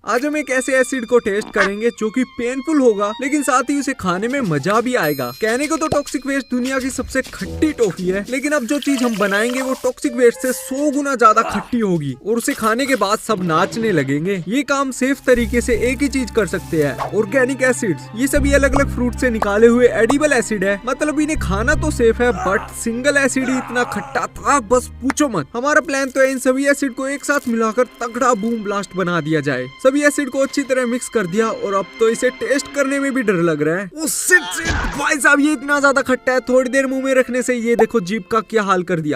आज हम एक ऐसे एसिड को टेस्ट करेंगे जो कि पेनफुल होगा लेकिन साथ ही उसे खाने में मजा भी आएगा। कहने को तो टॉक्सिक वेस्ट दुनिया की सबसे खट्टी टॉफी है, लेकिन अब जो चीज हम बनाएंगे वो टॉक्सिक वेस्ट से 100 गुना ज्यादा खट्टी होगी और उसे खाने के बाद सब नाचने लगेंगे। ये काम सेफ तरीके से एक ही चीज कर सकते हैं, ऑर्गेनिक एसिड्स। ये सभी अलग अलग फ्रूट से निकाले हुए एडिबल एसिड है, मतलब इन्हें खाना तो सेफ है बट सिंगल एसिड ही इतना खट्टा था बस पूछो मत। हमारा प्लान तो है इन सभी एसिड को एक साथ मिलाकर तगड़ा बूम ब्लास्ट बना दिया जाए। सभी एसिड को अच्छी तरह मिक्स कर दिया और अब तो इसे टेस्ट करने में भी डर लग रहा है। भाई साहब ये इतना ज्यादा खट्टा है, थोड़ी देर मुंह में रखने से ये देखो जीभ का क्या हाल कर दिया।